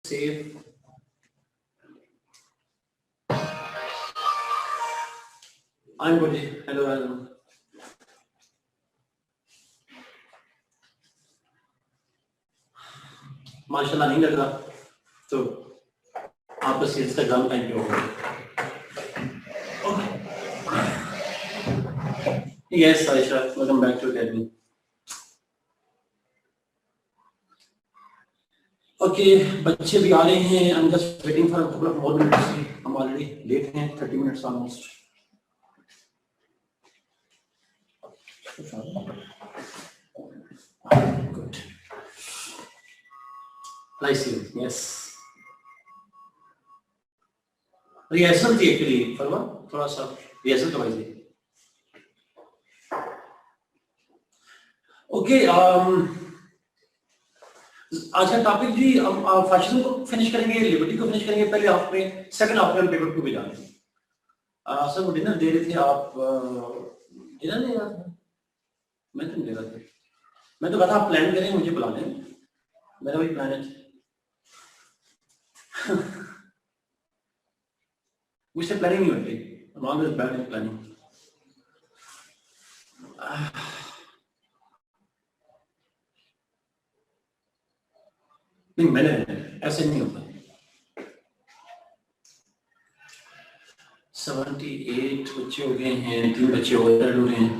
save. I'm good. Hello, hello. माशाल्लाह नहीं लग रहा तो आप बस इंस्टाग्राम टाइम पे होगा. Yes, Aisha, welcome back to Academy. Okay, बच्चे भी आ रहे हैं. I'm just waiting for a couple of more minutes. हम already late हैं, 30 minutes almost. Good. Nice you. Yes. Rehearsal थी एक्चुअली फरवा थोड़ा सा रिहर्सल करवाई थी. ओके आज का टॉपिक जी हम फैशिज्म को फिनिश करेंगे, लिबर्टी को फिनिश करेंगे. पहले हाफ में सेकंड हाफ में पेपर 2 पे जाने. सर वो डिनर दे रहे थे आप, डिनर नहीं रहा था. मैं तो नहीं दे रहा था. मैं तो कहा था आप प्लान करें मुझे बुला लें. मेरा वही प्लान है. मुझसे प्लानिंग नहीं होती. I'm always bad in planning. नहीं मैंने ऐसे नहीं होता. 78 बच्चे हो गए हैं, 3 बच्चे और हो रहे हैं.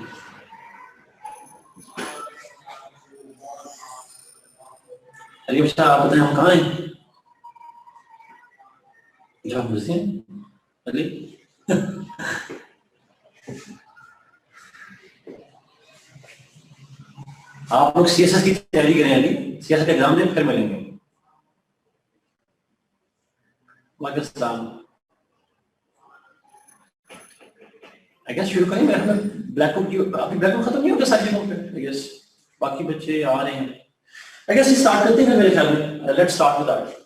अरे अच्छा आप बताएं हम कहाँ हैं? जहाँ घुसे हैं अरे आप लोग सीएसएस की तैयारी करें. अभी सीएसएस का एग्जाम दें फिर मिलेंगे. पाकिस्तान आई गेस शुरू करें. मैं ब्लैक बुक की अभी ब्लैक बुक खत्म नहीं हो गया सारी चीजों पे. आई गेस बाकी बच्चे आ रहे हैं. आई गेस स्टार्ट करते हैं मेरे ख्याल में. Let's start with that.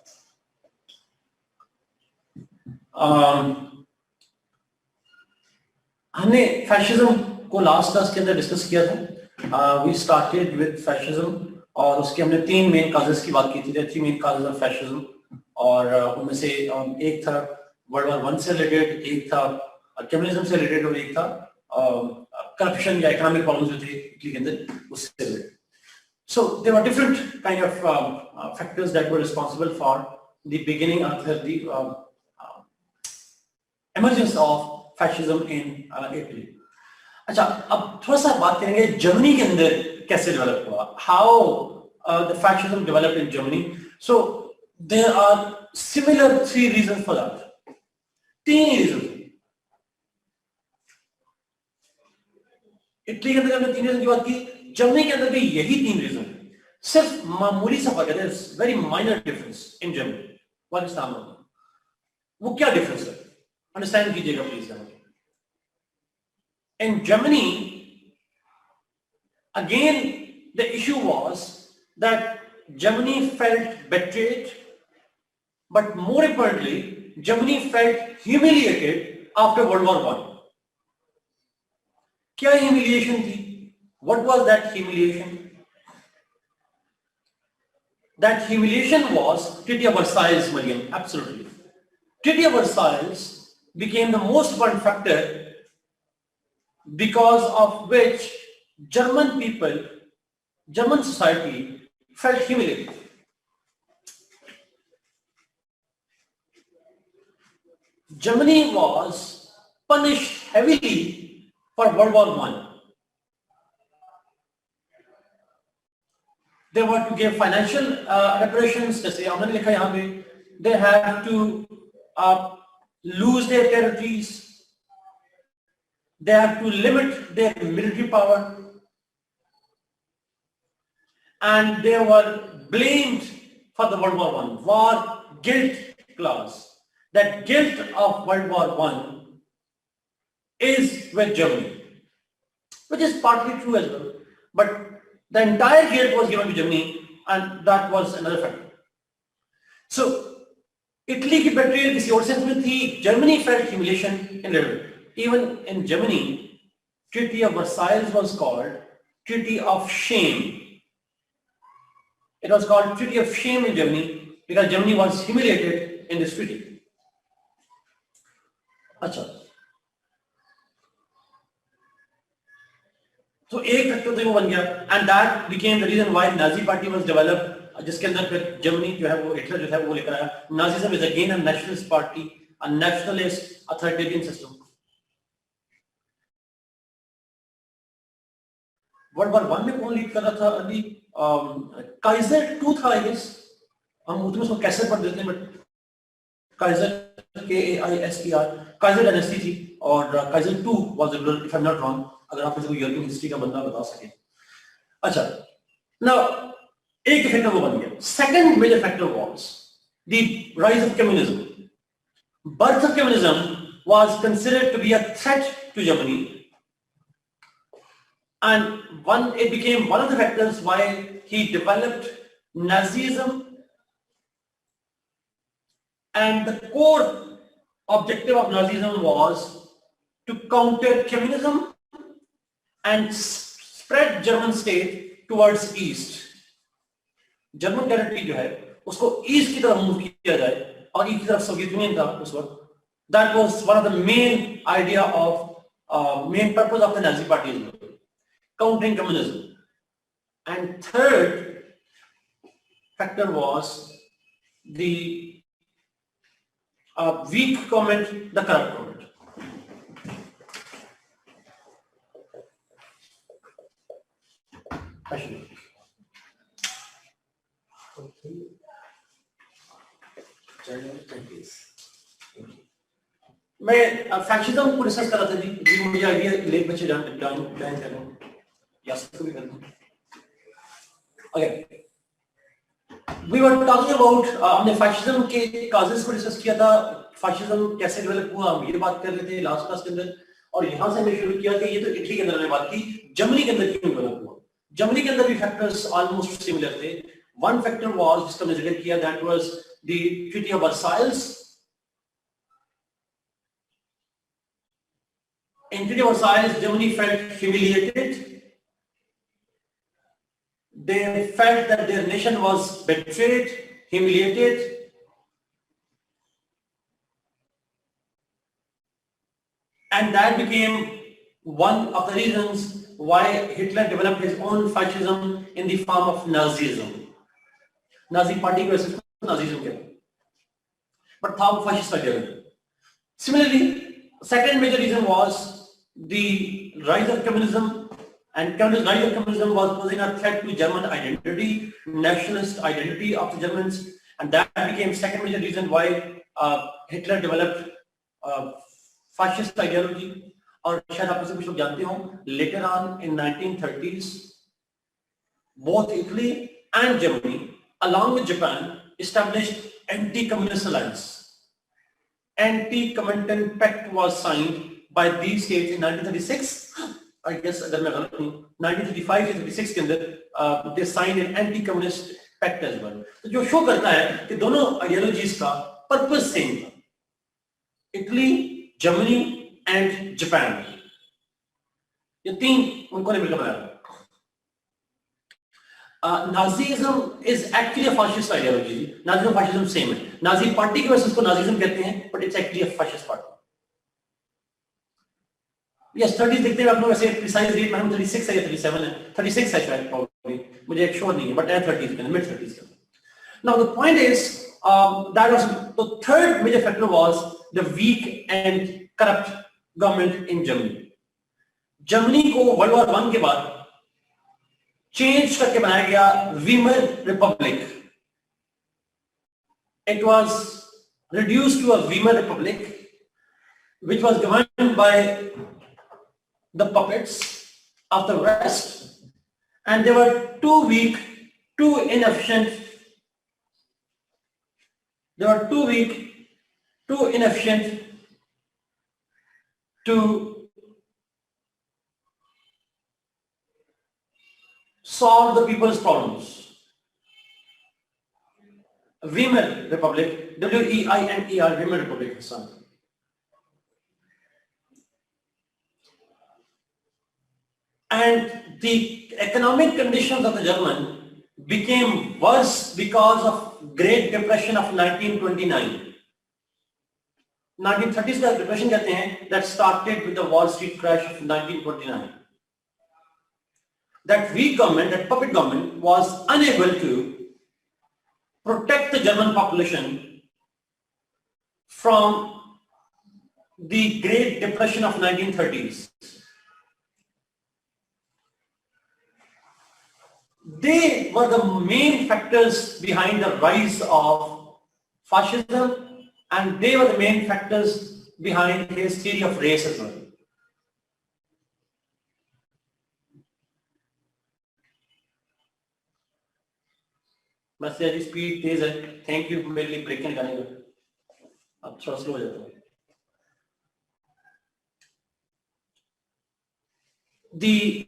हमने फैशिज्म को लास्ट क्लास के अंदर डिस्कस किया था. वी स्टार्टेड विद फैशिज्म और उसके हमने 3 मेन काजेस की बात की थी. 3 मेन काजेस ऑफ फैशिज्म और उनमें से एक था वर्ल्ड वॉर 1 से रिलेटेड, एक था कम्युनिज्म से रिलेटेड और एक था करप्शन या इकोनॉमिक प्रॉब्लम्स जो थे इटली के अंदर उससे related. So there were different kind of factors that were responsible for the beginning after the emergence of fascism in Italy. अच्छा अब थोड़ा सा बात करेंगे जर्मनी के अंदर कैसे डेवलप हुआ. How the fascism developed in Germany. So there are similar 3 reasons for that. 3 reasons. Italy के अंदर हमने 3 रीजन की बात की. जर्मनी के अंदर भी यही 3 रीजन. सिर्फ मामूली सा फर्क है. Very minor difference in Germany Pakistan में. वो क्या डिफरेंस है अंडरस्टैंड कीजिएगा please. In Germany again the issue was that Germany felt betrayed, but more importantly Germany felt humiliated after World War I. क्या humiliation थी? What was that humiliation? That humiliation was Treaty of Versailles, Mariam. Absolutely. Treaty of Versailles became the most important factor because of which German people, German society felt humiliated. Germany was punished heavily for World War I. They were to give financial reparations. जैसे हमने लिखा यहाँ पे, they had to lose their territories. They had to limit their military power, and they were blamed for the World War I war guilt clause. That guilt of World War I is with Germany, which is partly true as well. But the entire guilt was given to Germany, and that was another factor. So, Italy की betrayal किसी और sense में थी. Germany felt humiliation in level. Even in Germany, Treaty of Versailles was called Treaty of Shame. It was called Treaty of Shame in Germany. because Germany was humiliated in this treaty. अच्छा, तो एक factor तो वो बन गया, and that became the reason why Nazi party was developed, जिसके अंदर फिर जर्मनी जो है वो हिटलर जो है वो लेकर आया. Nazism is again a nationalist party, a nationalist authoritarian system. World war 1 में कौन लीड कर रहा था? अभी काइजर 2 था आई गेस, हम उसको कैसे पढ़ देते हैं, but Kaizer KAISER Kaizer dynasty थी, और Kaizer 2 was if I am not wrong, अगर आप मुझे यूरोपियन हिस्ट्री का बंदा बता सके. अच्छा, नाउ एक फैक्टर वो बन गया. Second major factor was the rise of communism. Birth of communism was considered to be a threat to Germany, and it became one of the factors why he developed Nazism, and the core objective of Nazism was to counter communism and spread German state towards east. German territory जो है उसको east की तरफ move किया जाए, और east की तरफ सोवियत यूनियन था उस वक्त. That was one of the main idea of main purpose of the Nazi party, countering communism. And third factor was the weak government, the corrupt government. मैं फैशिज्म को डिस्कस कर रहा था जी मुझे आइडिया लेट बच्चे जान कर लो या सबको भी कर दूं. Okay, we were talking about, हमने फैशिज्म के काजेस को डिस्कस किया था, फैशिज्म कैसे डेवलप हुआ हम ये बात कर रहे थे लास्ट क्लास के अंदर, और यहां से हमने शुरू किया कि ये तो इटली के अंदर हमने बात की, जर्मनी के अंदर क्यों डेवलप हुआ. जर्मनी के अंदर भी फैक्टर्स ऑलमोस्ट सिमिलर थे. वन फैक्टर वाज जिसका हमने जिक्र किया, that was the treaty of Versailles. In Treaty of Versailles, Germany felt humiliated. They felt that their nation was betrayed, humiliated, and that became one of the reasons why Hitler developed his own fascism in the form of Nazism. Nazi party को ऐसे Nazism कहते हैं, but था वो fascist ideology. Similarly, second major reason was the rise of communism, and rise of communism was posing a threat to German identity, nationalist identity of the Germans, and that became second major reason why Hitler developed fascist ideology. और शायद आप कुछ लोग जानते हो, later on in 1930s, both Italy and Germany, along with Japan, established anti-communist alliance. Anti-Comintern Pact was signed by these states in 1936. I guess अगर मैं गलत हूँ 1935 या 36 के अंदर they signed an anti-communist pact as well. तो जो show करता है कि दोनों आइडियोलॉजीज का पर्पस सेम था. इटली, जर्मनी एंड जापान, ये तीन उनको ने मिलकर बनाया. Nazism is actually a fascist ideology. Nazism fascism same है. Nazi party की वजह से उसको Nazism कहते हैं, but it's actually a fascist party. Yes, 30s देखते हैं आप लोग, ऐसे प्रिसाइज डेट में 36 है या 37 है, 36 है शायद probably, मुझे एक श्योर नहीं है, but है 30s के, mid 30s के. Now the point is that was the third major factor was the weak and corrupt government in Germany. Germany को वर्ल्ड वॉर 1 के बाद चेंज करके बनाया गया Weimar Republic. It was reduced to a Weimar Republic, which was governed by the puppets of the West, and they were too weak, too inefficient. They were too weak, too inefficient to solve the people's problems. Weimar Republic, W-E-I-M-E-R, Weimar Republic, son. And the economic conditions of the German became worse because of Great Depression of 1929. 1930s का depression कहते हैं, that started with the Wall Street crash of 1929. That weak government, that puppet government, was unable to protect the German population from the Great Depression of 1930s. They were the main factors behind the rise of fascism, and they were the main factors behind his theory of race as well. Message speed तेज है, thank you मेरे लिए break निकालने का, अब थोड़ा slow हो जाता है. The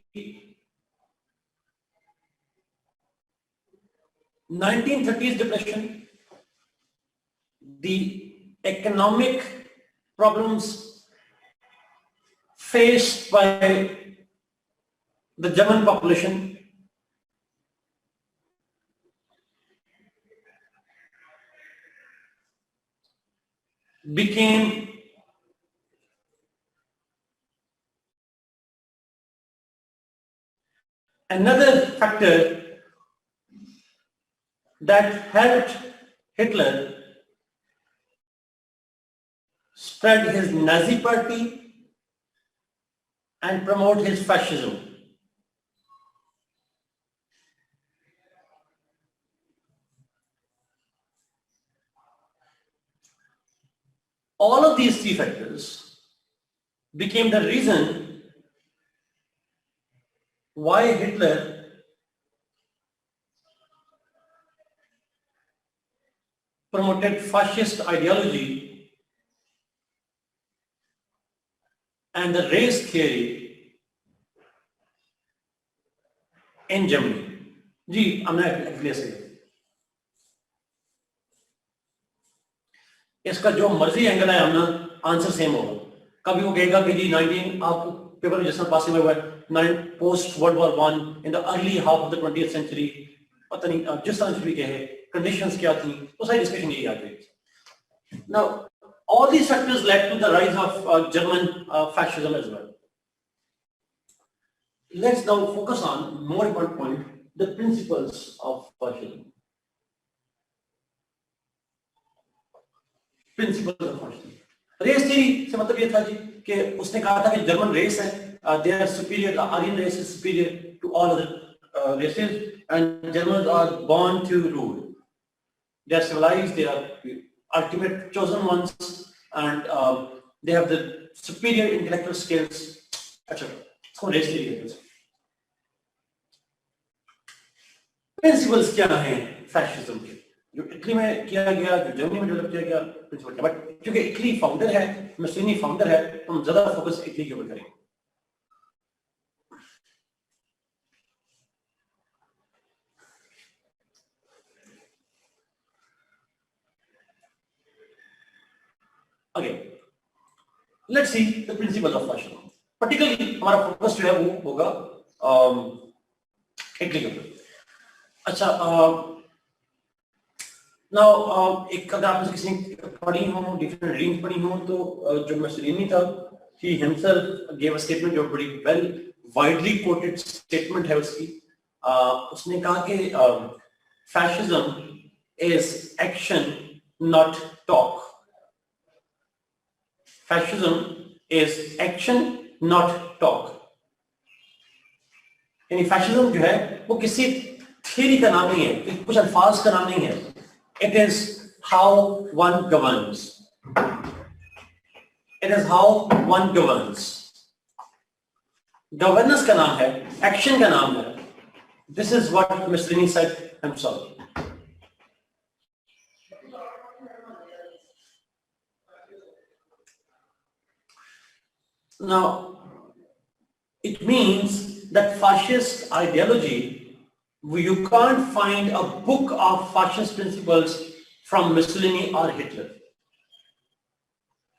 1930s depression, the economic problems faced by the German population became another factor that helped Hitler spread his Nazi party and promote his fascism. All of these three factors became the reason why Hitler promoted fascist ideology and the race theory in Germany. जी हमने explain किया. इसका जो मर्जी angle है हमने answer same होगा. कभी वो कहेगा कि जी 19 आप पेपर में जिसमें पासिंग में हुआ है post world war 1 in the early half of the 20th century, पता नहीं जिस तरह से भी कहे कंडीशंस क्या थी, वो सारी डिस्कशन यही आ गई. Now all these factors led to the rise of German fascism as well. Let's now focus on more important point, the principles of fascism. Principles of fascism. Race theory से मतलब ये था जी कि उसने कहा था कि जर्मन रेस है, they are superior, the Aryan race is superior to all other races, and Germans are born to rule. They are civilized, they are ultimate chosen ones, and they have the superior intellectual skills, etc. इसको race theory कहते हैं. Principles क्या हैं fascism के, जो Italy में किया गया, जो जर्मनी में डेवलप किया गया प्रिंसिपल. बट क्योंकि इटली फाउंडर है, मुसोलिनी फाउंडर है, तो हम ज्यादा फोकस इटली के ऊपर करेंगे. Again, let's see the principle of fascism. Particularly हमारा फोकस जो है वो होगा इटली के ऊपर. अच्छा, नाउ एक अगर आप किसी ने पढ़ी हो, डिफरेंट रीडिंग पढ़ी हो, तो जो मुसोलिनी था, he himself gave a statement, जो बड़ी वेल वाइडली कोटेड स्टेटमेंट है उसकी. उसने कहा कि fascism is action not talk. Fascism is action not talk. यानी fascism जो है वो किसी थ्योरी का नाम नहीं है, कुछ अल्फाज का नाम नहीं है. It is how one governs. It is how one governs. Governance का नाम है, action का नाम है. This is what Mussolini said himself. Now, it means that fascist ideology, you can't find a book of fascist principles from Mussolini or Hitler.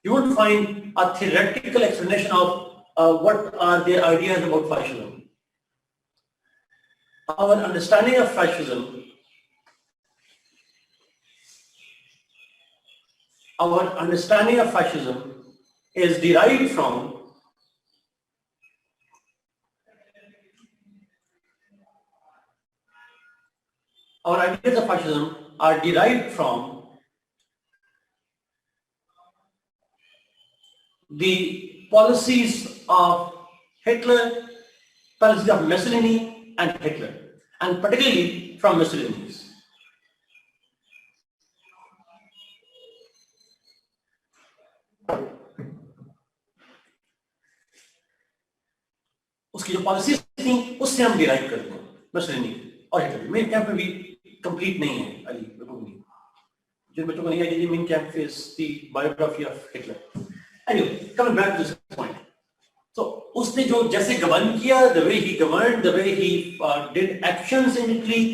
You won't find a theoretical explanation of what are their ideas about fascism. Our understanding of fascism our understanding of fascism is derived from our ideas of fascism are derived from the policies of Hitler, policies of Mussolini and Hitler, and particularly from Mussolini's. उसकी जो policies थी उससे हम derive करते हैं मसलिनी और Hitler. Main camp में भी कंप्लीट नहीं है अली, बिल्कुल नहीं। जिन बच्चों को नहीं idea Mein Kampf is the biography of Hitler. Anyway, coming back to this point, तो उसने जो जैसे गवर्न किया, the way he govern, the way he did actions in Italy,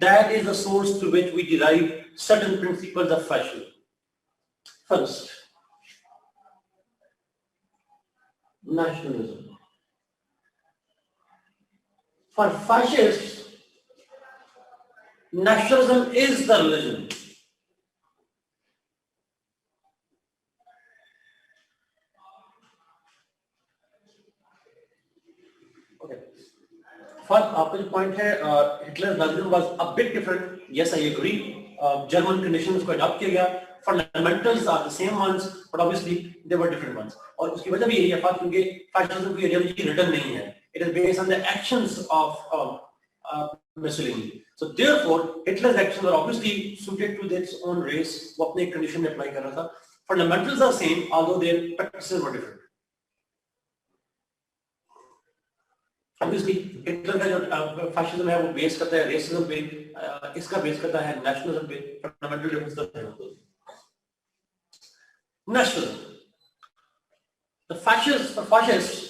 that is the source through which we derive certain principles of fascism. First, nationalism. For fascists, nationalism is the religion. Okay. For opposite point here, Hitler's nationalism was a bit different. Yes, I agree. German conditions को adopt किया गया. Fundamentals are the same ones, but obviously they were different ones. और उसकी वजह भी यही है क्योंकि fascism की ideology written नहीं है. It is based on the actions of Mussolini. So therefore, Hitler's actions are obviously suited to its own race. वो अपने condition में apply कर रहा था. Fundamentals are same, although their practices were different. Obviously, Hitler का जो fascism है वो बेस करता है रेसिज्म पे, इसका बेस करता है नेशनलिज्म पे। फंडामेंटल डिफरेंस तो है। Nationalism. The fascists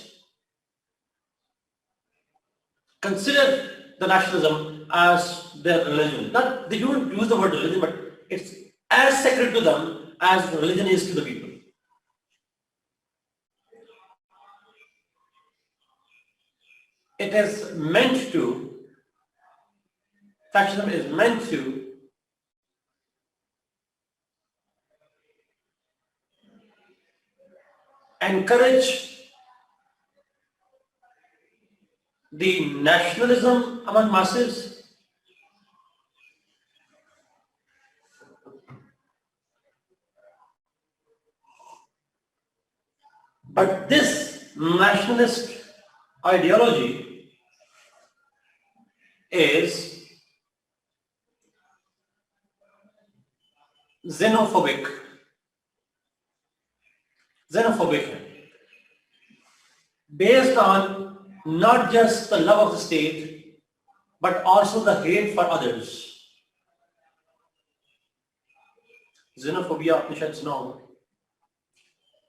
consider the nationalism as their religion. Not, they don't use the word religion, but it's as sacred to them as religion is to the people. It is meant to, fascism is meant to encourage the nationalism among masses, but this nationalist ideology is xenophobic है, based on not just the love of the state, but also the hate for others. Xenophobia आपने शायद सुना होगा.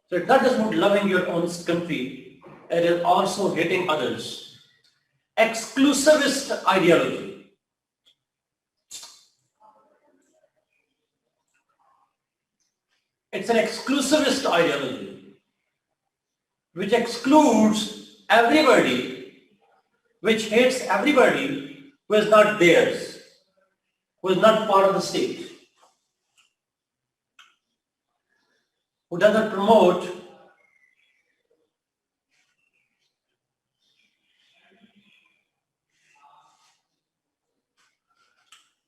So it's not just about loving your own country, it is also hating others. Exclusivist ideology. It's an exclusivist ideology which excludes everybody, which hates everybody who is not theirs, who is not part of the state, who doesn't promote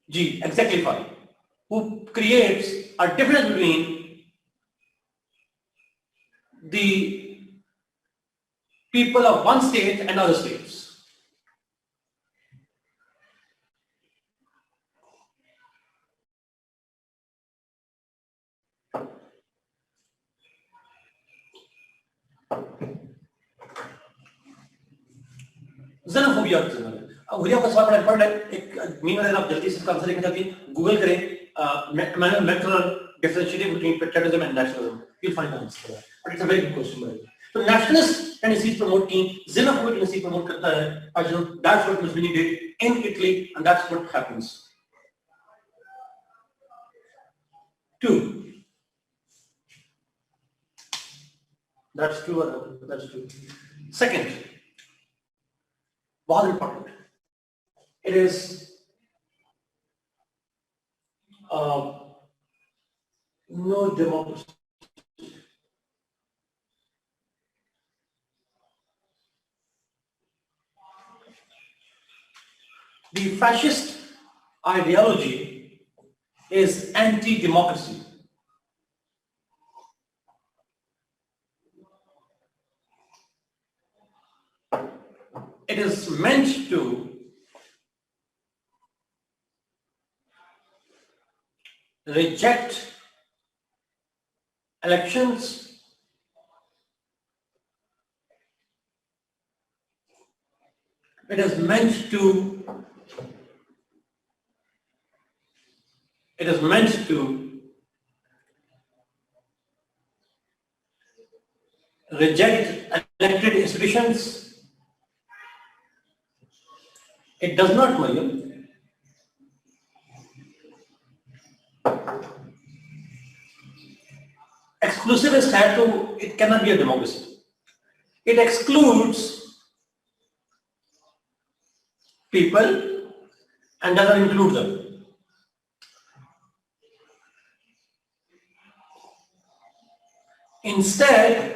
exactly fine, who creates a difference between the people of one state and other states. Xenophobia Huriya का सवाल बड़ा important है। एक mean अगर आप जल्दी से इसका आंसर देखना चाहते हैं गूगल करें manual method differentiating between patriotism and nationalism, you'll find the answer for that. But it's a very good question. So nationalist tendencies promote की, xenophobic tendency promote करता है, that's what Mussolini did in Italy, and that's what happens. 2. That's true. That's true. Second, बहुत important. It is No democracy. The fascist ideology is anti-democracy. It is meant to reject elections. It is meant to reject elected institutions. It does not, Mariam, exclusivist have to, it cannot be a democracy. It excludes people and doesn't include them. Instead,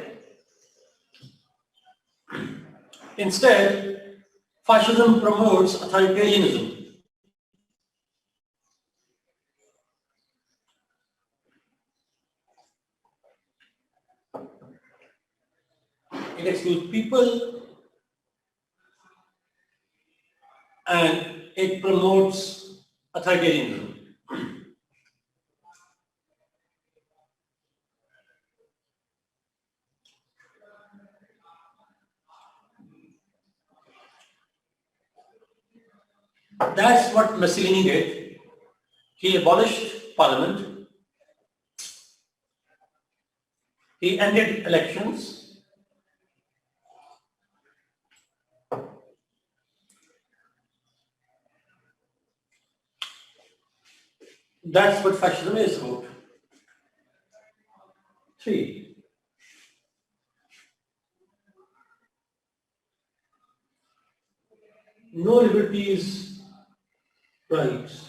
fascism promotes authoritarianism. It excludes people and it promotes authoritarianism. That's what Mussolini did. He abolished parliament. He ended elections. That's what fascism is about. 3. No liberties, rights.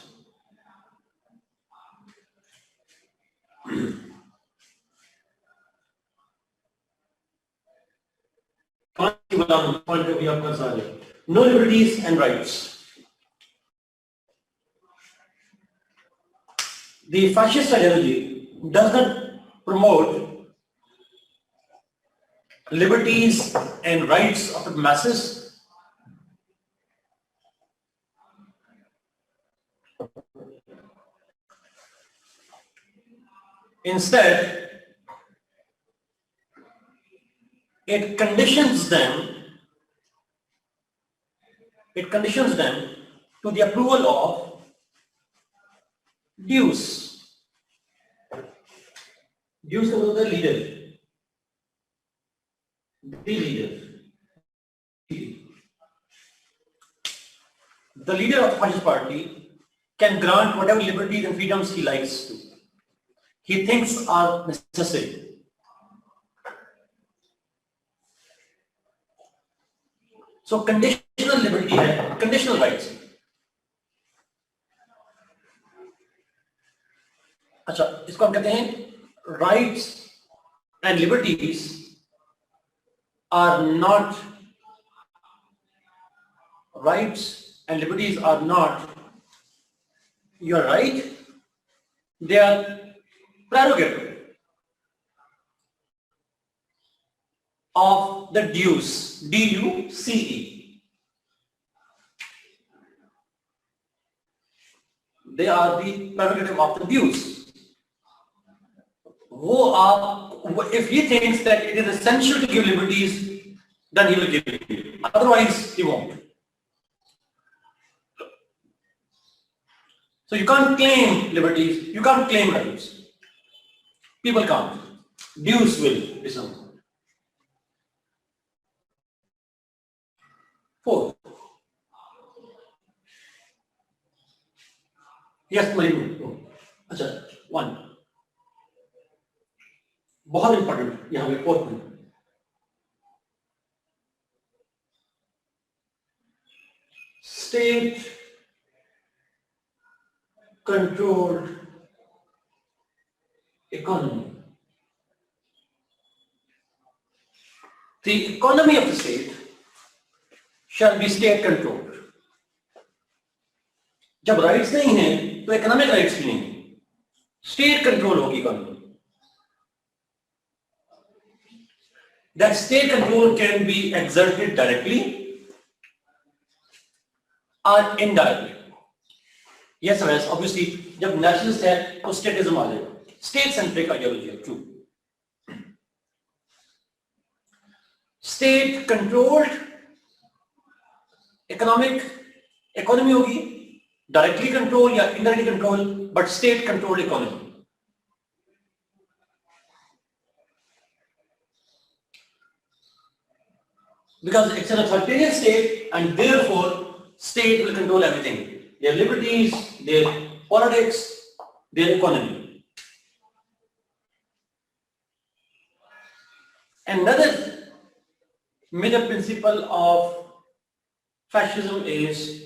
Point of view of no liberties and rights. The fascist ideology does not promote liberties and rights of the masses. Instead, it conditions them to the approval of dues. Dues to the leader. The leader. The leader of the fascist party can grant whatever liberties and freedoms he likes to. He thinks are necessary. So conditional liberty है, conditional rights. अच्छा, इसको हम कहते हैं rights and liberties are not your right, they are prerogative of the dues, D-U-C-E. They are the prerogative of the dues. If he thinks that it is essential to give liberties, then he will give it. Otherwise, he won't. So you can't claim liberties, you can't claim rights. People can't. Dues will be something. 4. Yes, Mariam. अच्छा, 1. बहुत important यहाँ पे 4th में. State controlled economy. The economy of the state shall be state controlled. जब rights नहीं है तो economic rights भी नहीं है, स्टेट कंट्रोल होगी economy. That state control can be exerted directly or indirectly. Yes or yes, obviously, जब nationalist है तो statism आ जाएगा. State centric ideology है, true. State controlled economy होगी, directly control या indirectly control, but state controlled economy. Because it's an authoritarian state and therefore state will control everything. Their liberties, their politics, their economy. Another major principle of fascism is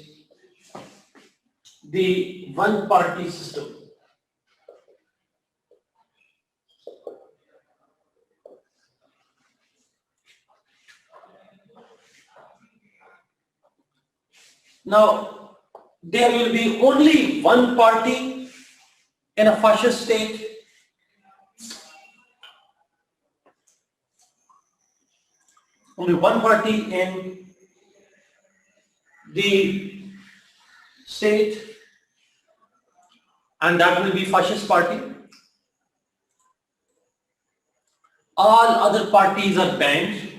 the one-party system. Now, there will be only one party in a fascist state. Only one party in the state, and that will be fascist party. All other parties are banned.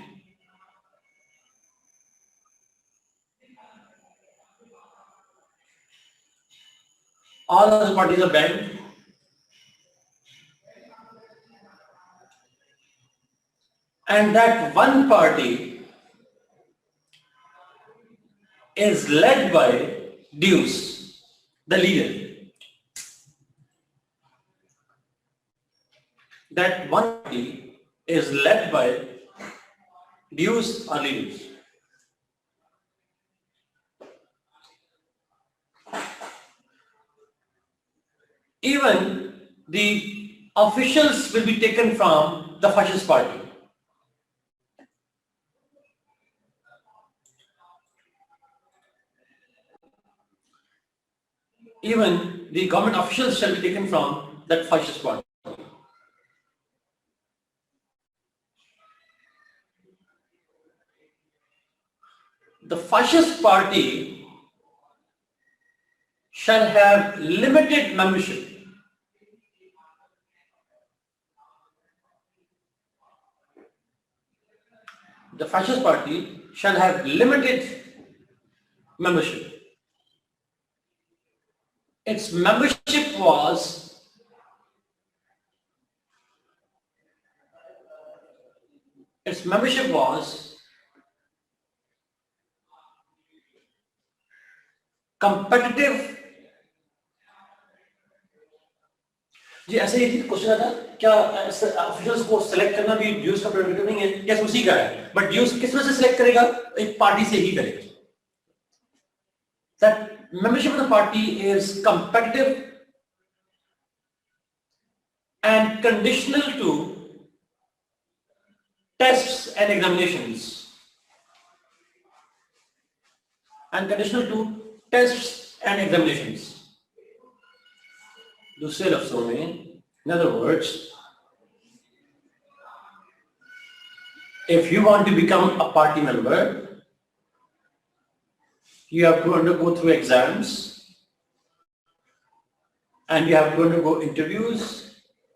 All other parties are banned. And that one party is led by Deuce, the leader. That one party is led by Deuce or leaders. Even the officials will be taken from the fascist party. Even the government officials shall be taken from that fascist party. The fascist party shall have limited membership. The fascist party shall have limited membership. Its membership was competitive. जी ऐसे ही question आता क्या officials को select करना भी ड्यूस का prerogative नहीं है? Yes उसी का है, बट ड्यूस किस वजह से सिलेक्ट करेगा? एक पार्टी से ही करेगा. That membership of the party is competitive and conditional to tests and examinations. दूसरे लफ्जों में, in other words, if you want to become a party member, you have to undergo through exams and you have to undergo interviews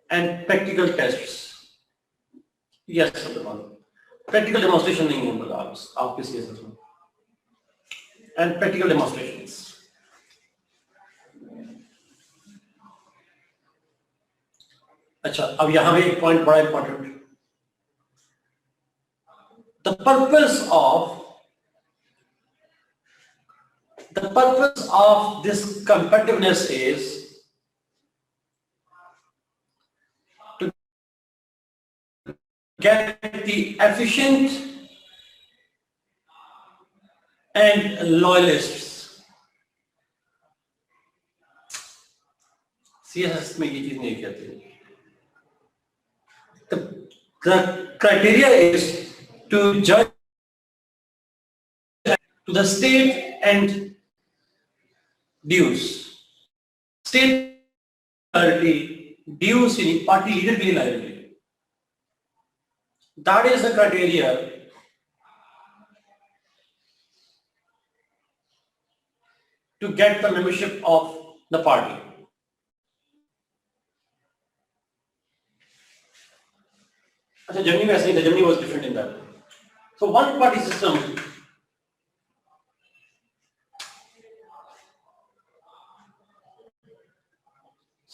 and practical tests. Yes, practical demonstration नहीं है मतलब आप किस case में, and practical demonstrations. अच्छा, अब यहाँ पे एक पॉइंट बड़ा important. The purpose of this competitiveness is to get the efficient and loyalists. CSS में ये चीज नहीं कहते. The criteria is to judge to the state and dues. State liability, dues in party leader के लिए liability. That is the criteria to get the membership of the party. अच्छा, Germany में ऐसा नहीं था. Germany was different in that. So one party system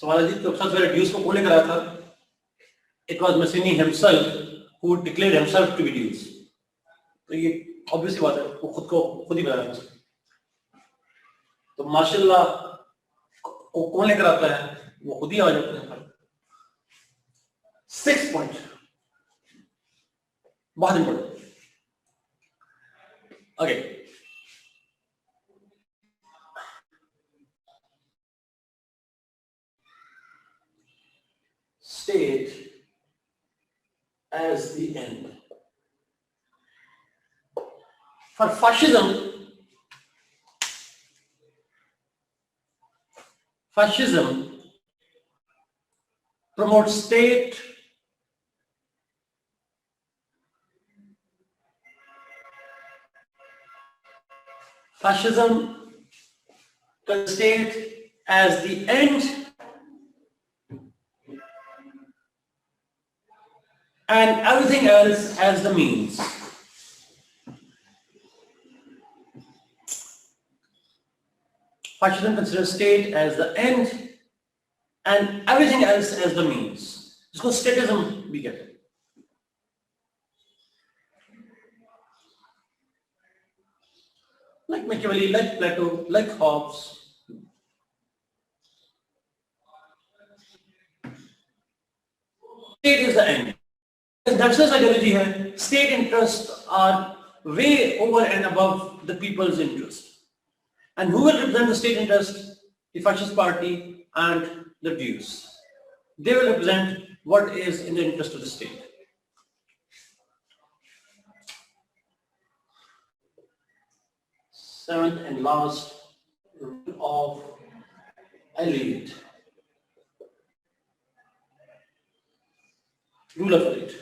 Swaraji तो सबसे पहले ड्यूज को कौन लेकर आया था? It was Mazzini himself who declared himself to be dues. तो ये obvious बात है, वो खुद को खुद ही बताया था. तो माशाल्लाह को कौन लेकर आता है? वो खुद ही आ जाते हैं. 6 point बहुत important. Okay. State as the end. For fascism promotes state the state as the end and everything else as the means. Fascism considers state as the end and everything else as the means. इसको statism भी कहते हैं. Like Machiavelli, like Plato, like Hobbes. State is the end. Nationalist ideology है, state interests are way over and above the people's interest. And who will represent the state interest? The fascist party and the dues. They will represent what is in the interest of the state. Seventh and last, rule of elite. Rule of elite.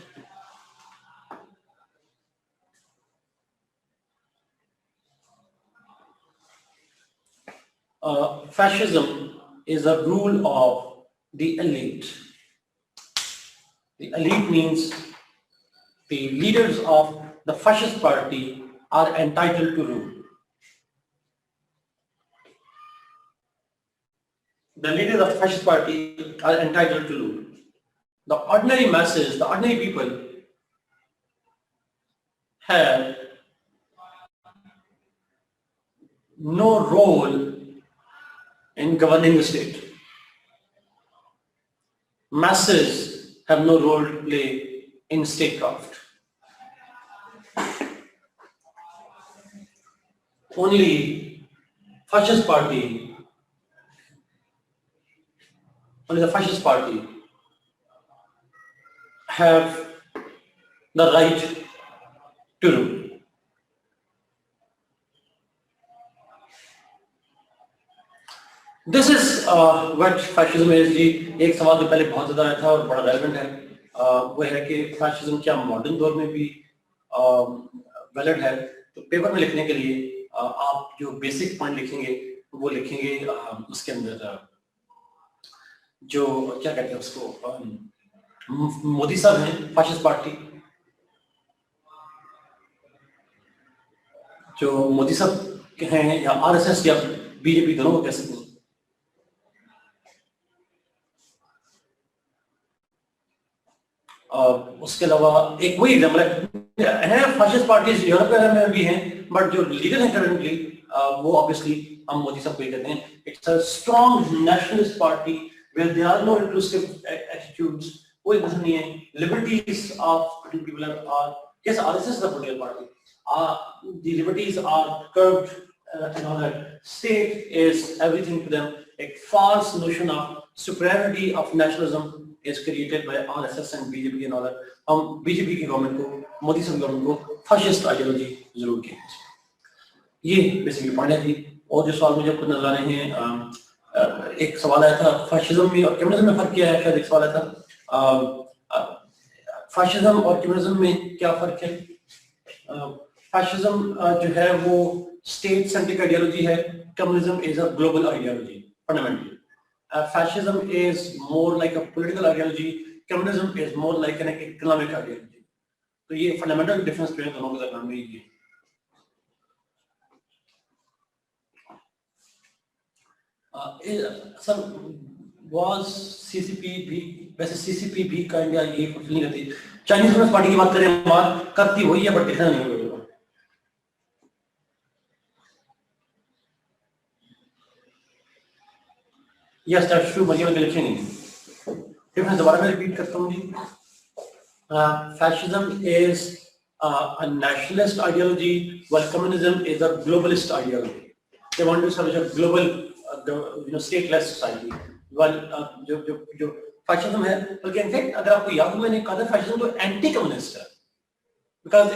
Fascism is a rule of the elite. The elite means the leaders of the fascist party are entitled to rule. The leaders of the fascist party are entitled to rule. The ordinary masses, the ordinary people have no role in governing the state. Masses have no role to play in statecraft. Only fascist party, only the fascist party have the right to rule. This is what fascism is. जी एक सवाल तो पहले बहुत ज़्यादा आया था और बड़ा रेलेवेंट है, वो है कि fascism क्या मॉडर्न दौर में भी वैलिड है. तो पेपर में लिखने के लिए आप जो बेसिक पॉइंट लिखेंगे वो लिखेंगे उसके अंदर जो क्या कहते हैं उसको, मोदी साहब हैं fascist पार्टी, जो मोदी साहब हैं या आरएसएस या बीजेपी दोनों को कह सकते हैं. उसके अलावा एक वही एग्जाम्पल है fascist पार्टीज यूरोप में भी हैं, बट जो लीडर हैं करंटली वो ऑब्वियसली हम मोदी साहब को ही कहते हैं. It's a strong nationalist party where there are no inclusive attitudes. कोई कुछ नहीं है. Liberties of people are, yes, RSS is a political party. The liberties are curbed and all that. State is everything to them. A false notion of supremacy of nationalism is created by RSS and BJP and all that. हम BJP की government को, मोदी साहब government को fascist ideology जरूर की। ये basically point थी। और जो सवाल मुझे कुछ नजर आ रहे हैं, एक सवाल आया था फाशिज्म में और कम्युनिज्म में फर्क क्या है, शायद एक सवाल आया था फाशिज्म और कम्युनिज्म में क्या फर्क है। फाशिज्म जो है वो स्टेट सेंट्रिक आइडियोलॉजी है, communism is a global ideology fundamentally. Fascism is more like a political ideology. Communism is more like an economic ideology. तो ये fundamental difference जो है दोनों के दरमियान में ये। सर was CCP भी, वैसे CCP भी का इंडिया ये कुछ नहीं करती। चाइनीज कम्युनिस्ट पार्टी की बात करें, बात करती वही है बट दिखना नहीं होगा। Yes, that's true, but ये मैं लिखेंगे। डिफरेंस दोबारा मैं रिपीट करता हूँ जी। Fascism is a nationalist ideology, while communism is a globalist ideology. They want to establish a global, stateless society. While जो fascism है, बल्कि in fact अगर आपको याद हो मैंने कहा था fascism तो anti-communist है, because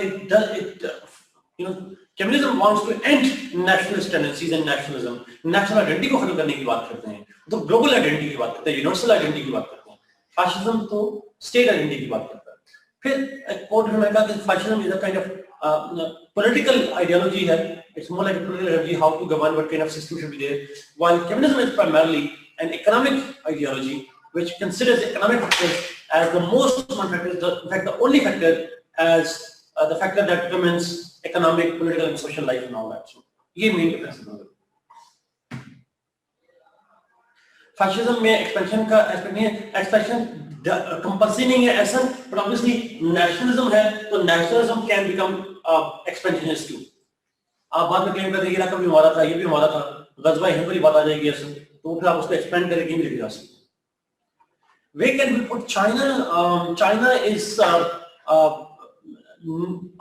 communism wants to end nationalist tendencies and nationalism. National identity को खत्म करने की बात करते हैं, तो global identity की बात करते हैं, universal identity की बात करते हैं। Fascism तो state identity की बात करता है। फिर कोर्ट में कहा कि fascism is a kind of political ideology है, it's more like a political ideology, how to govern, what kind of system should be there, while communism is primarily an economic ideology which considers economic factors as the most important factors, in fact the only factor as the factor that determines economic, political and social life and all that. So ये main difference है। Fascism में expansion का aspect नहीं है, expansion compulsory नहीं है ऐसा, but obviously nationalism है, तो nationalism can become expansionist too। आप बाद में claim कर देंगे ना कभी हमारा था, ये भी हमारा था, गज़वा हिंद वाली बात आ जाएगी ऐसे, तो फिर आप उसको expand करके भी लेके जा सकते हैं। Where can we put China? China is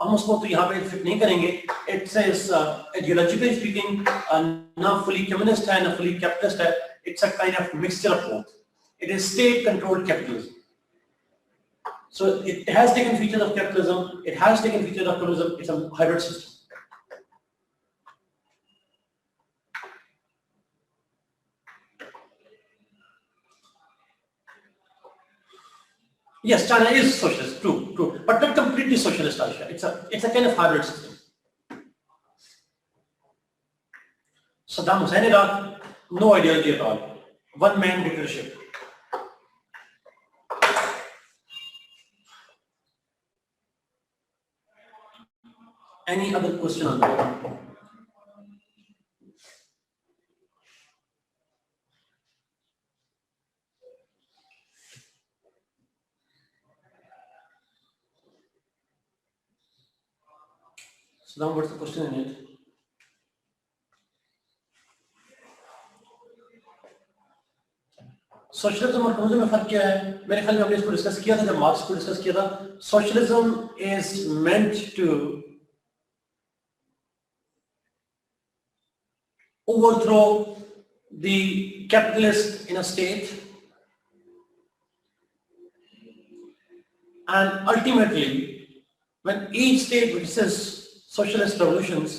हम उसको तो यहाँ पे फिट नहीं करेंगे। It says ideologically speaking, ना fully communist है, ना fully capitalist है। It's a kind of mixture of both. It is state-controlled capitalism. So it has taken features of capitalism. It has taken features of communism. It's a hybrid system. Yes, China is socialist, true, but not completely socialist, Aisha. It's a kind of hybrid system. Saddam Hussein Iraq, no ideology at all, one-man dictatorship. Any other question on that? So now what's the question in it? Socialism और communism में फर्क क्या है? मेरे ख्याल में हमने इसको डिस्कस किया था जब मार्क्स को डिस्कस किया था। Socialism is meant to overthrow the capitalist in a state and ultimately when each state witnesses socialist revolutions,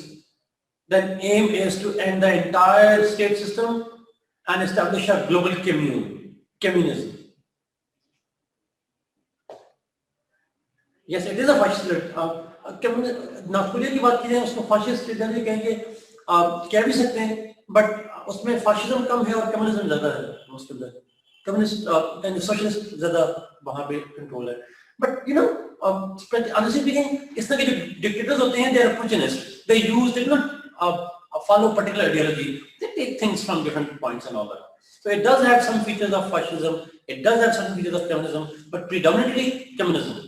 then aim is to end the entire state system and establish a global communism. Yes, it is a fascist. North Korea की बात की जाए उसको fascist नहीं कहेंगे, कह भी सकते हैं, बट उसमें फाशिज्म कम है और कम्युनिज्म ज्यादा है। उसके अंदर कम्युनिस्ट एंड सोशलिस्ट ज्यादा वहां पे कंट्रोल है। बट honestly speaking, इस तरह के जो डिक्टेटर्स होते हैं, they are opportunists. They use, they do not follow particular ideology. They take things from different points and all that. So it does have some features of fascism. It does have some features of communism, but predominantly communism.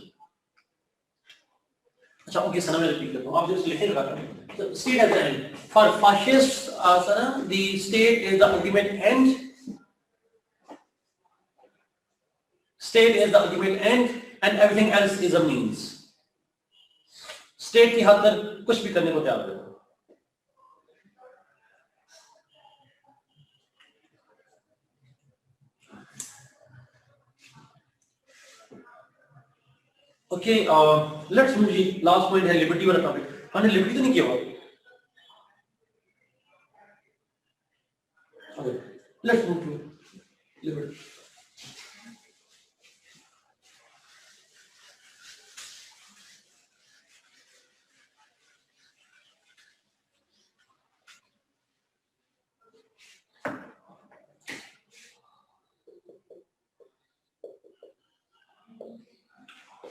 अच्छा, okay सना मैं repeat करता हूँ, आप जो लिखे लगा करें। So state as the end. For fascists, Sana, the state is the ultimate end. State is the ultimate end, and everything else is a means. State की हद तक कुछ भी करने को तैयार है। Okay, let's move ji, last point है लिबर्टी वाला टॉपिक। हमने लिबर्टी तो नहीं किया हुआ। Okay, let's move to liberty.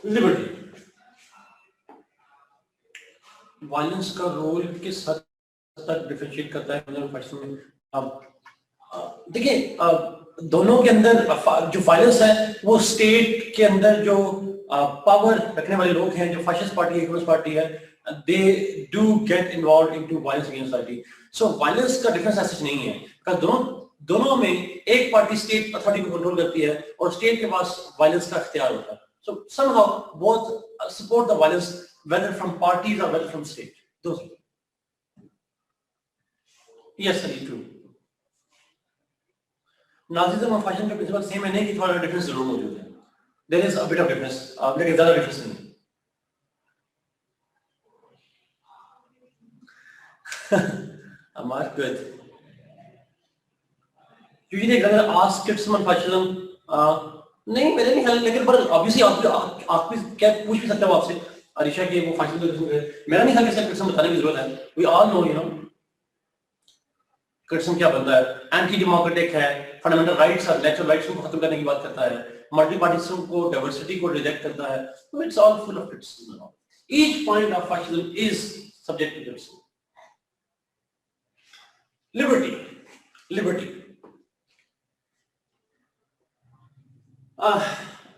Liberty, violence का रोल किस हद तक डिफरेंशिएट करता है मतलब फैशन में? अब देखिए, दोनों के अंदर जो वायलेंस है वो स्टेट के अंदर जो पावर रखने वाले लोग हैं, जो फैशिस्ट पार्टी है, कम्युनिस्ट पार्टी है, they do get involve into violence against society. So violence का डिफरेंस ऐसा नहीं है, दोनों दोनों में एक पार्टी स्टेट अथॉरिटी को कंट्रोल करती है और स्टेट के पास वायलेंस का इख्तियार होता है। सो somehow both support the violence whether from parties or whether from state. Those. Yes, sir, true. Nazism और फैशन का प्रिंसिपल सेम है नहीं कि थोड़ा डिफरेंस जरूर मौजूद है। There is a bit of difference, लेकिन ज्यादा डिफरेंस नहीं। Amar, good. Usually अगर ask kids on fascism, नहीं मेरे नहीं ख्याल, लेकिन पर obviously आप भी क्या पूछ भी सकते हो आपसे अरिशा की वो फैशन का मेरा नहीं ख्याल कि किड्स बताने की जरूरत है। We all know, you know, kids क्या बनता है, एंटी डेमोक्रेटिक है, फंडामेंटल राइट्स और नेचुरल राइट्स को खत्म करने की बात करता है, मल्टी पार्टिसन को, डाइवर्सिटी को रिजेक्ट करता है। So it's all full of criticism. Each point of fascism is subject to criticism. Liberty, liberty.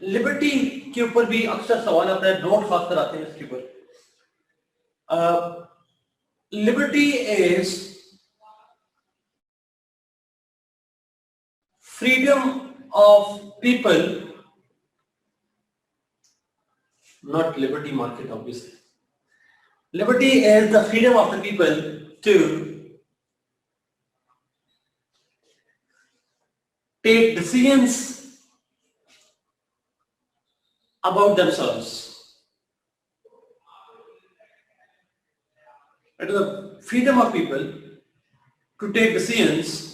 Liberty के ऊपर भी अक्सर सवाल आता है, नोट खासकर आते हैं इसके ऊपर। Liberty is freedom of people, not liberty market, obviously. Liberty is the freedom of the people to take decisions about themselves. It is the freedom of people to take decisions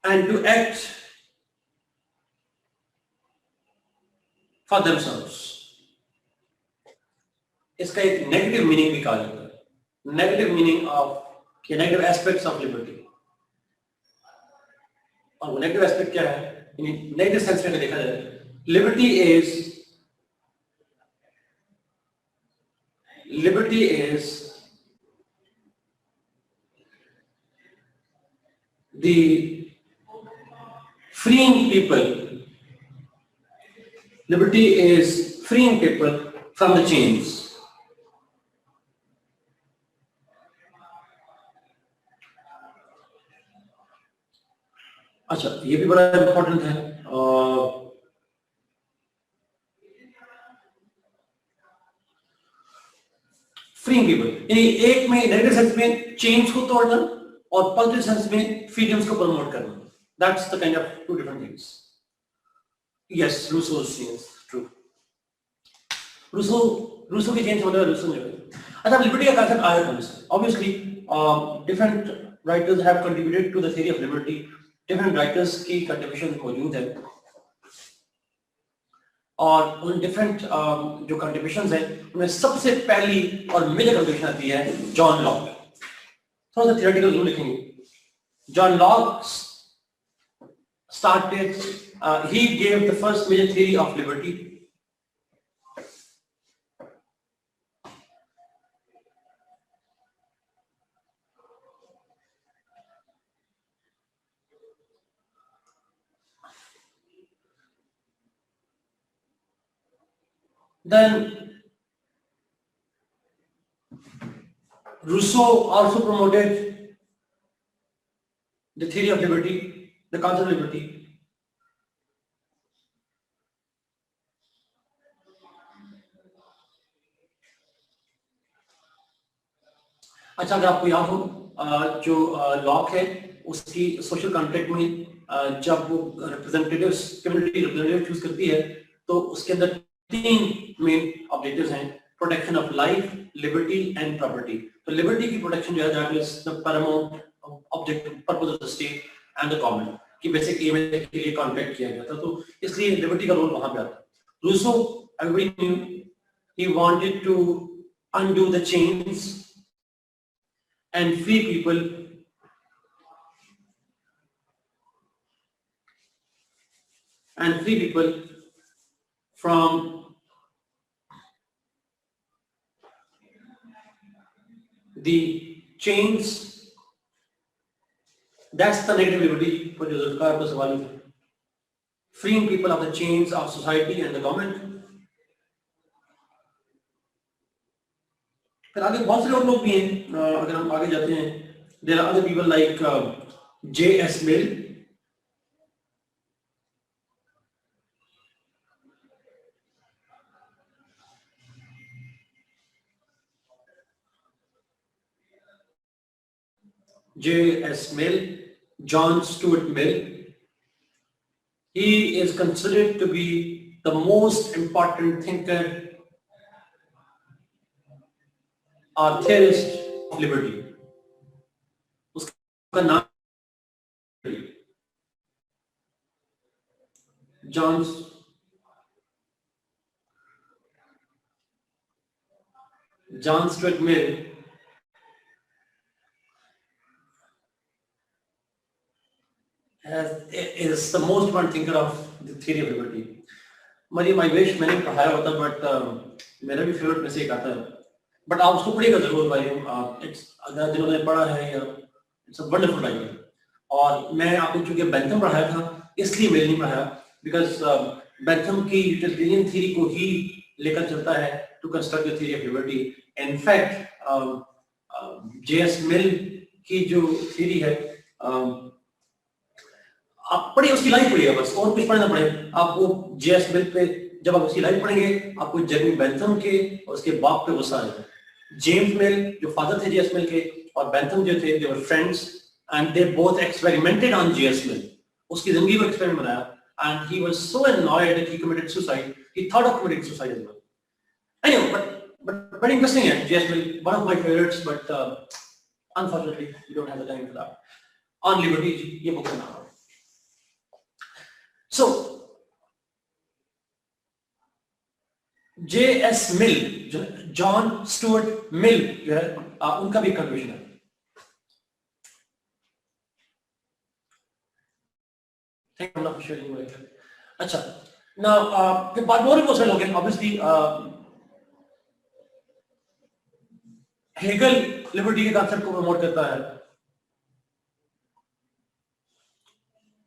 and to act for themselves. इसका एक negative meaning भी कहा जाता है, negative meaning of negative aspects of liberty. और वो negative aspect क्या है? नेगेटिव सेंस में देखा जाए, liberty is the freeing people. Liberty is freeing people from the chains. अच्छा, ये भी बड़ा इंपॉर्टेंट है। फ्रीइंग पीपल, यानी एक में नेगेटिव सेंस में चेंज को तोड़ना और पॉजिटिव सेंस में फ्रीडम्स को प्रमोट करना। That's the kind of two different things. Yes, Rousseau's change, true. Rousseau की चेंज मतलब रूसो ने। अच्छा, लिबर्टी का कांसेप्ट आया कौन से? Obviously different writers have contributed to the theory of liberty. Different writers की कंट्रीब्यूशन मौजूद है और उन डिफरेंट जो कंट्रीब्यूशंस हैं उनमें सबसे पहली और मेजर कंट्रीब्यूशन आती है जॉन लॉक। थोड़ा सा थियोरेटिकल जरूर लिखेंगे। John Locke started, he gave the first major theory of liberty. Then Rousseau also promoted the theory of liberty, the concept of liberty. अच्छा, अगर आपको याद हो, जो लॉक है उसकी सोशल कॉन्ट्रैक्ट में जब वो रिप्रेजेंटेटिव्स, कम्युनिटी रिप्रेजेंटेटिव चूज करती है तो उसके अंदर तीन मेन ऑब्जेक्टिव्स हैं, protection of life, liberty and property. तो लिबर्टी की प्रोटेक्शन जो है that is the Paramount objective purpose of the state and the government की बेसिक एम के लिए कॉन्ट्रैक्ट किया गया था, तो इसलिए लिबर्टी का रोल वहां पे आता है। Rousseau, everybody knew, he wanted to undo the chains and free people from the chains. That's the negative liberty for the Zulfikar का सवाल है, freeing people of the chains of society and the government. फिर आगे बहुत सारे और लोग भी हैं, अगर हम आगे जाते हैं, there are other people like J.S. Mill, J.S. Mill, John Stuart Mill. He is considered to be the most important thinker or theorist of liberty. उसका नाम John Stuart Mill is the most important thinker of the theory of liberty. Mariam I wish मैंने पढ़ाया होता, but मेरा भी favourite में से एक आता है, बट आप उसको पढ़िएगा जरूर भाई। अगर जिन्होंने पढ़ा है, इट्स अ वंडरफुल राइटर। और मैं आपको चूंकि बेंथम पढ़ाया था इसलिए मिल नहीं पढ़ाया, बिकॉज बेंथम की यूटिलिटेरियन थ्योरी को ही लेकर चलता है to construct the theory of liberty. In fact J.S. Mill की जो थ्योरी है, आप पढ़िए, उसकी लाइफ पढ़िएगा बस, और कुछ पढ़ना पड़े आपको। J.S. मिल पे जब आप उसकी लाइफ पढ़ेंगे आपको जर्मी बेंथम के और उसके बाप पे गुस्सा आएगा। जेम्स मिल जो फादर थे J.S. मिल के, और बेंथम जो थे, they were friends and they both experimented on J.S. Mill. उसकी जिंदगी को एक्सपेरिमेंट बनाया and he was so annoyed that he committed suicide. He thought of committing suicide as well. Anyway, but very interesting है J.S. Mill, one of my favorites, but unfortunately we don't have the time for that. On liberty ये book है ना। So J.S. Mill, John Stuart Mill जो है, उनका भी contribution है। अच्छा ना, फिर बात और भी बहुत सारे लोग हैं। ऑब्वियसली हेगल लिबर्टी के कॉन्सेप्ट को प्रमोट करता है,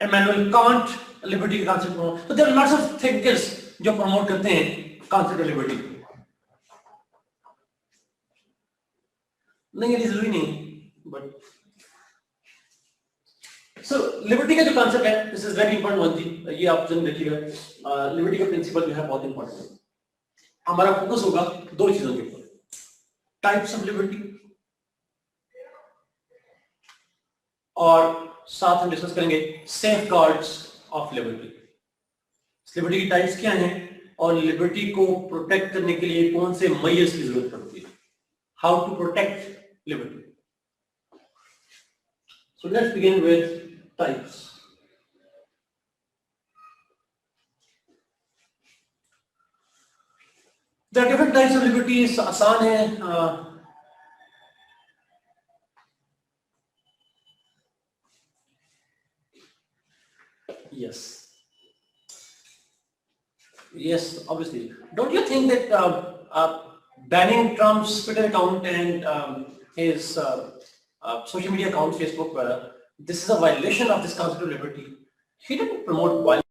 इमैनुअल कांट लिबर्टी के कॉन्सेप्ट को, तो there are lots of thinkers जो प्रमोट करते हैं कॉन्सेप्ट ऑफ लिबर्टी। नहीं, ये जरूरी नहीं, बट सो लिबर्टी का जो कॉन्सेप्ट है, this is very important one जी, ये आप जरूर देखिएगा। लिबर्टी का प्रिंसिपल जो है बहुत इंपॉर्टेंट है। हमारा फोकस होगा दो चीजों के ऊपर, टाइप्स ऑफ लिबर्टी, और साथ हम डिस्कस करेंगे सेफगार्ड्स ऑफ लिबर्टी। लिबर्टी की टाइप्स क्या हैं और लिबर्टी को प्रोटेक्ट करने के लिए कौन से मेजर्स की जरूरत पड़ती है, how to protect liberty. So let's begin with types. There are different types of liberties. आसान है, yes, obviously. Don't you think that banning Trump's Twitter account and his social media account, Facebook, this is a violation of this concept of liberty? He didn't promote violence.